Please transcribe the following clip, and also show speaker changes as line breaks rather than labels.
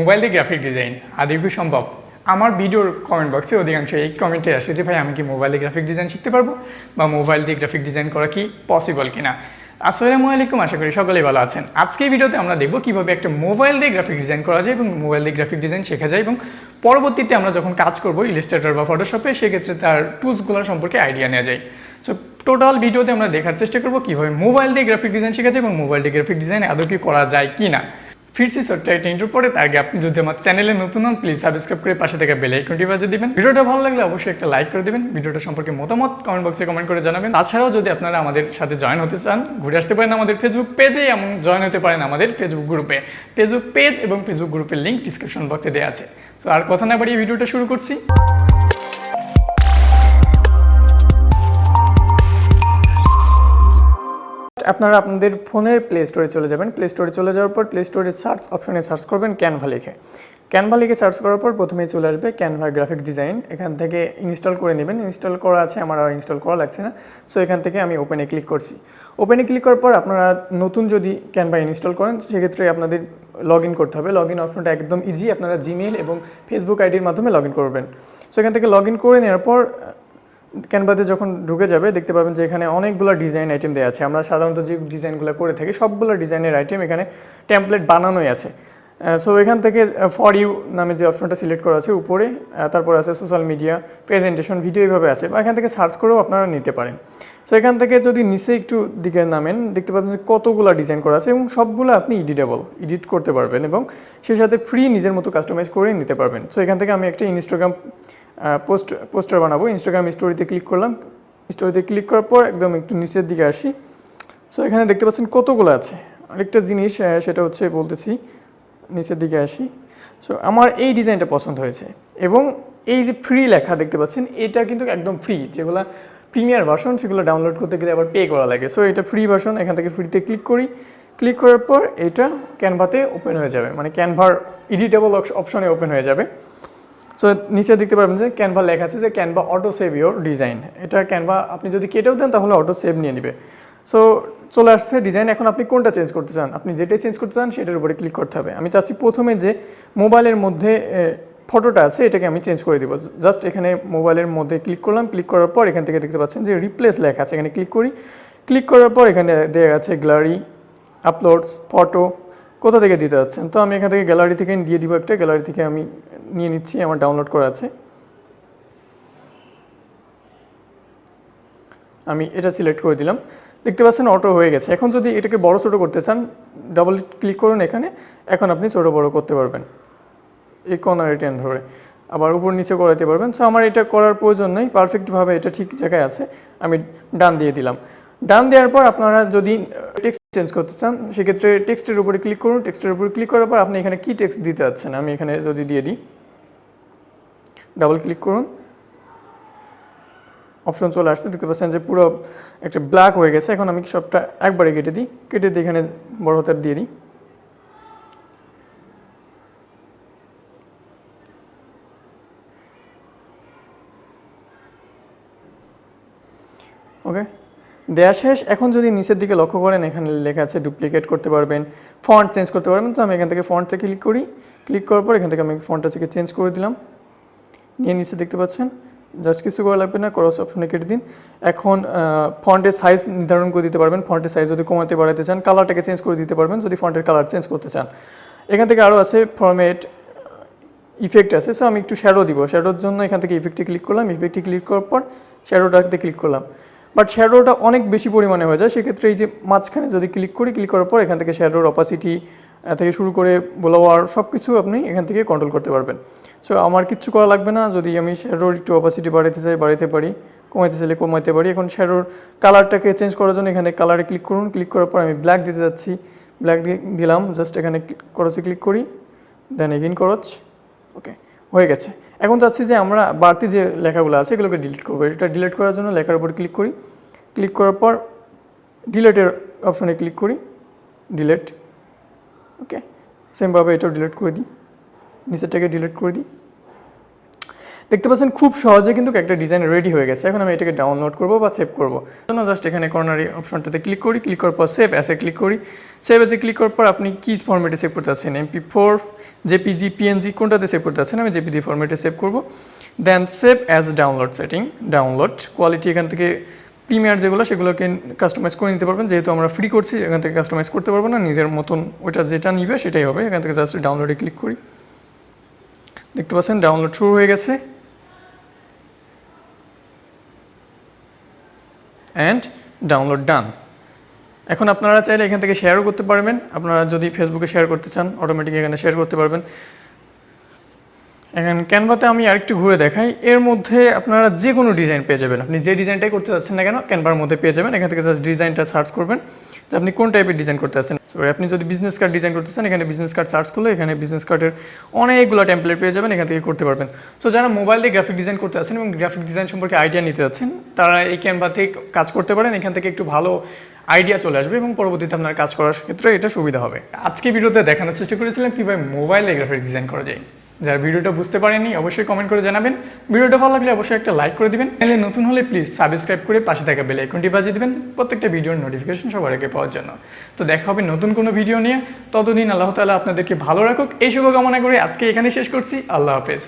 Mobile দিয়ে graphic design আদৌ কি সম্ভব? আমার ভিডিওর কমেন্ট বক্সে অধিকাংশ এই কমেন্টে আসে যে ভাই আমি কি মোবাইল দিয়ে গ্রাফিক ডিজাইন শিখতে পারবো বা মোবাইল দিয়ে গ্রাফিক ডিজাইন করা কি পসিবল কিনা। আসসালামু আলাইকুম, আশা করি সকলেই ভালো আছেন। আজকে এই ভিডিওতে আমরা দেখব কিভাবে একটা মোবাইল দিয়ে গ্রাফিক ডিজাইন করা যায় এবং মোবাইল দিয়ে গ্রাফিক ডিজাইন শেখা যায় এবং পরবর্তীতে আমরা যখন কাজ করব ইলাস্ট্রেটর বা ফটোশপে সেক্ষেত্রে তার টুলসগুলো সম্পর্কে আইডিয়া নেওয়া যায়। সো টোটাল ভিডিওতে আমরা দেখার চেষ্টা করব কীভাবে মোবাইল দিয়ে গ্রাফিক ডিজাইন শেখা যায় এবং মোবাইল দিয়ে গ্রাফিক ডিজাইন আদৌ কি করা যায় কি না। ফিরছি ছোট্ট একটা ইন্ট্রো পরে, তার আগে আপনি যদি আমার চ্যানেলে নতুন হন প্লিজ সাবস্ক্রাইব করে পাশে থেকে বেল আইকনটি বাজিয়ে দিবেন। ভিডিওটা ভালো লাগলে অবশ্যই একটা লাইক করে দিবেন। ভিডিওটা সম্পর্কে মতামত কমেন্ট বক্সে কমেন্ট করে জানাবেন। তাছাড়াও যদি আপনারা আমাদের সাথে জয়েন হতে চান ঘুরে আসতে পারেন আমাদের ফেসবুক পেজে এবং জয়েন হতে পারেন আমাদের ফেসবুক গ্রুপে। ফেসবুক পেজ এবং ফেসবুক গ্রুপের লিঙ্ক ডিসক্রিপশন বক্সে দেওয়া আছে। তো আর কথা না বাড়িয়ে ভিডিওটা শুরু করছি। আপনারা আপনাদের ফোনের প্লে স্টোরে চলে যাবেন। প্লে স্টোরে চলে যাওয়ার পর প্লে স্টোরে সার্চ অপশনে সার্চ করবেন ক্যানভা লিখে। ক্যানভা লিখে সার্চ করার পর প্রথমেই চলে আসবে ক্যানভা গ্রাফিক ডিজাইন। এখান থেকে ইনস্টল করে নেবেন। ইনস্টল করা আছে, আমার আর ইনস্টল করা লাগছে না। সো এখান থেকে আমি ওপেনে ক্লিক করছি। ওপেনে ক্লিক করার পর আপনারা নতুন যদি ক্যানভা ইনস্টল করেন সেক্ষেত্রে আপনাদের লগ ইন করতে হবে। লগ ইন অপশনটা একদম ইজি, আপনারা জিমেইল এবং ফেসবুক আইডির মাধ্যমে লগ ইন করবেন। সো এখান থেকে লগ ইন করে নেওয়ার পর ক্যানভাতে যখন ঢুকে যাবে দেখতে পাবেন যে এখানে অনেকগুলো ডিজাইন আইটেম দেওয়া আছে। আমরা সাধারণত যে ডিজাইনগুলো করে থাকি সবগুলো ডিজাইনের আইটেম এখানে টেমপ্লেট বানানোই আছে। সো এখান থেকে ফর ইউ নামে যে অপশনটা সিলেক্ট করা আছে উপরে, তারপর আছে সোশ্যাল মিডিয়া, প্রেজেন্টেশন, ভিডিও এইভাবে আছে, বা এখান থেকে সার্চ করেও আপনারা নিতে পারেন। সো এখান থেকে যদি নিচে একটু দিকে নামেন দেখতে পাবেন যে কতগুলো ডিজাইন করা আছে এবং সবগুলো আপনি এডিট করতে পারবেন এবং সেই সাথে ফ্রি নিজের মতো কাস্টমাইজ করে নিতে পারবেন। সো এখান থেকে আমি একটা ইনস্টাগ্রাম পোস্টার বানাবো। ইনস্টাগ্রাম স্টোরিতে ক্লিক করলাম। স্টোরিতে ক্লিক করার পর একদম একটু নিচের দিকে আসি। সো এখানে দেখতে পাচ্ছেন কতগুলো আছে। আরেকটা জিনিস সেটা হচ্ছে বলতেছি, নিচের দিকে আসি। সো আমার এই ডিজাইনটা পছন্দ হয়েছে এবং এই যে ফ্রি লেখা দেখতে পাচ্ছেন এটা কিন্তু একদম ফ্রি। যেগুলো প্রিমিয়ার ভার্সন সেগুলো ডাউনলোড করতে গেলে আবার পে করা লাগে। সো এটা ফ্রি ভার্সন, এখান থেকে ফ্রিতে ক্লিক করি। ক্লিক করার পর এটা ক্যানভাতে ওপেন হয়ে যাবে, মানে ক্যানভার এডিটেবল অপশনে ওপেন হয়ে যাবে। সো নিচে দেখতে পারবেন যে ক্যানভা লেখা আছে যে Canva auto save your design. এটা ক্যানভা আপনি যদি কেটেও দেন তাহলে অটো সেভ নিয়ে নেবে। সো চলে আসছে ডিজাইন। এখন আপনি কোনটা চেঞ্জ করতে চান, আপনি যেটাই চেঞ্জ করতে চান সেটার উপরে ক্লিক করতে হবে। আমি চাচ্ছি প্রথমে যে মোবাইলের মধ্যে ফটোটা আছে এটাকে আমি চেঞ্জ করে দিব। জাস্ট এখানে মোবাইলের মধ্যে ক্লিক করলাম। ক্লিক করার পর এখান থেকে দেখতে পাচ্ছেন যে রিপ্লেস লেখা আছে, এখানে ক্লিক করি। ক্লিক করার পর এখানে দেওয়া আছে গ্যালারি, আপলোডস, ফটো, কোথা থেকে দিতে যাচ্ছেন। তো আমি এখান থেকে গ্যালারি থেকে দিয়ে দিব একটা। গ্যালারি থেকে আমি নিয়ে নিচ্ছি, আমার ডাউনলোড করা আছে। আমি এটা সিলেক্ট করে দিলাম। দেখতে পাচ্ছেন অটো হয়ে গেছে। এখন যদি এটাকে বড় ছোটো করতে চান ডাবল ক্লিক করুন এখানে। এখন আপনি ছোটো বড় করতে পারবেন এই কর্নারে টেন ধরে, আবার উপর নিচে করাতে পারবেন। সো আমার এটা করার প্রয়োজন নেই, পারফেক্টভাবে এটা ঠিক জায়গায় আছে। আমি ডান দিয়ে দিলাম। ডান দেওয়ার পর আপনারা যদি টেক্সট চেঞ্জ করতে চান সেক্ষেত্রে টেক্সটের উপরে ক্লিক করুন। টেক্সটের উপরে ক্লিক করার পর আপনি এখানে কী টেক্সট দিতে যাচ্ছেন আমি এখানে যদি দিয়ে দিই, ডাবল ক্লিক করুন, অপশন চলে আসছে। দেখতে পাচ্ছেন যে পুরো একটা ব্ল্যাক হয়ে গেছে। এখন আমি সবটা একবারে কেটে দিই। এখানে বড় হাতের দিয়ে দিই। ওকে, দেয়া শেষ। এখন যদি নিচের দিকে লক্ষ্য করেন এখানে লেখা আছে ডুপ্লিকেট করতে পারবেন, ফন্ট চেঞ্জ করতে পারবেন। তো আমি এখান থেকে ফন্টটা ক্লিক করি। ক্লিক করার পর এখান থেকে আমি ফন্টটা থেকে চেঞ্জ করে দিলাম। নিয়ে নিচে দেখতে পাচ্ছেন জাস্ট কিছু করা লাগবে না, ক্রস অপশনে কেটে দিন। এখন ফন্টের সাইজ নির্ধারণ করে দিতে পারবেন। ফন্টের সাইজ যদি কমাতে বাড়াতে চান, কালারটাকে চেঞ্জ করে দিতে পারবেন যদি ফন্টের কালার চেঞ্জ করতে চান। এখান থেকে আরও আছে ফরম্যাট, ইফেক্ট আছে। সো আমি একটু শ্যাডো দিব। শ্যাডোর জন্য এখান থেকে ইফেক্টে ক্লিক করলাম। ইফেক্টে ক্লিক করার পর শ্যাডোটাতে ক্লিক করলাম। বাট শ্যাডোটা অনেক বেশি পরিমাণে হয়ে যায়, সেক্ষেত্রে এই যে মাঝখানে যদি ক্লিক করি, ক্লিক করার পর এখান থেকে শ্যাডোর অপাসিটি থেকে শুরু করে ব্লোয়ার সব কিছু আপনি এখান থেকে কন্ট্রোল করতে পারবেন। সো আমার কিচ্ছু করা লাগবে না। যদি আমি শ্যাডোর একটু অপাসিটি বাড়াতে চাই বাড়াতে পারি, কমাইতে চাইলে কমাইতে পারি। এখন শ্যাডোর কালারটাকে চেঞ্জ করার জন্য এখানে কালারে ক্লিক করুন। ক্লিক করার পর আমি ব্ল্যাক দিতে যাচ্ছি, ব্ল্যাক দিলাম। জাস্ট এখানে করচে ক্লিক করি, দেন এগেইন করচ। ওকে, হয়ে গেছে। এখন চাচ্ছি যে আমরা বাড়তি যে লেখাগুলো আছে এগুলোকে ডিলিট করবো। এটা ডিলিট করার জন্য লেখার উপর ক্লিক করি। ক্লিক করার পর ডিলেটের অপশনে ক্লিক করি, ডিলেট। ওকে, সেমভাবে এটাও ডিলিট করে দিই, নিচেরটাকে ডিলিট করে দিই। দেখতে পাচ্ছেন খুব সহজে কিন্তু একটা ডিজাইন রেডি হয়ে গেছে। এখন আমি এটাকে ডাউনলোড করব বা সেভ করব। জন্য জাস্ট এখানে কর্নারি অপশনটাতে ক্লিক করি, ক্লিক করার পর সেভ অ্যাসে ক্লিক করি। সেভ অ্যাসে ক্লিক করার পর আপনি কি ফরম্যাটে সেভ করতে চাচ্ছেন, MP4, জেপিজি, পিএনজি কোনটাতে সেভ করতে চাচ্ছেন, আমি জেপিজি ফরম্যাটে সেভ করব। Then save as download setting, download quality এখান থেকে প্রিমিয়ার যেগুলো সেগুলোকে কাস্টমাইজ করে নিতে পারবেন। যেহেতু আমরা ফ্রি করছি এখান থেকে কাস্টমাইজ করতে পারবো না, নিজের মতন ওইটা যেটা নিবে সেটাই হবে। এখান থেকে জাস্ট ডাউনলোডে ক্লিক করি, দেখতে পাচ্ছেন ডাউনলোড শুরু হয়ে গেছে অ্যান্ড ডাউনলোড ডান। এখন আপনারা চাইলে এখান থেকে শেয়ারও করতে পারবেন। আপনারা যদি ফেসবুকে শেয়ার করতে চান অটোমেটিক এখানে শেয়ার করতে পারবেন। এখন ক্যানভাতে আমি আরেকটু ঘুরে দেখাই, এর মধ্যে আপনারা যে কোনো ডিজাইন পেয়ে যাবেন। আপনি যে ডিজাইনটাই করতে চাচ্ছেন না কেন ক্যানভার মধ্যে পেয়ে যাবেন। এখান থেকে জাস্ট ডিজাইনটা সার্চ করবেন যে আপনি কোন টাইপের ডিজাইন করতে চাচ্ছেন। সরি, আপনি যদি বিজনেস কার্ড ডিজাইন করতে চান এখানে বিজনেস কার্ড সার্চ করলে এখানে বিজনেস কার্ডের অনেকগুলো টেমপ্লেট পেয়ে যাবেন, এখান থেকে করতে পারবেন। সো যারা মোবাইল দিয়ে গ্রাফিক ডিজাইন করতে চাচ্ছেন এবং গ্রাফিক ডিজাইন সম্পর্কে আইডিয়া নিতে যাচ্ছেন তারা এই ক্যানভাতে কাজ করতে পারেন। এখান থেকে একটু ভালো আইডিয়া চলে আসবে এবং পরবর্তীতে আপনার কাজ করার ক্ষেত্রে এটা সুবিধা হবে। আজকে ভিডিওতে দেখানোর চেষ্টা করেছিলাম কীভাবে মোবাইলে গ্রাফিক ডিজাইন করা যায়। যারা ভিডিওটা বুঝতে পারেননি অবশ্যই কমেন্ট করে জানাবেন। ভিডিওটা ভালো লাগলে অবশ্যই একটা লাইক করে দিবেন। চ্যানেলে নতুন হলে প্লিজ সাবস্ক্রাইব করে পাশে থাকা বেল আইকনটি বাজিয়ে দিবেন প্রত্যেকটা ভিডিওর নোটিফিকেশন সবার আগে পাওয়ার জন্য। তো দেখা হবে নতুন কোনো ভিডিও নিয়ে। ততদিন আল্লাহ তাআলা আপনাদেরকে ভালো রাখুক এই শুভকামনা করে আজকে এখানে শেষ করছি। আল্লাহ হাফেজ।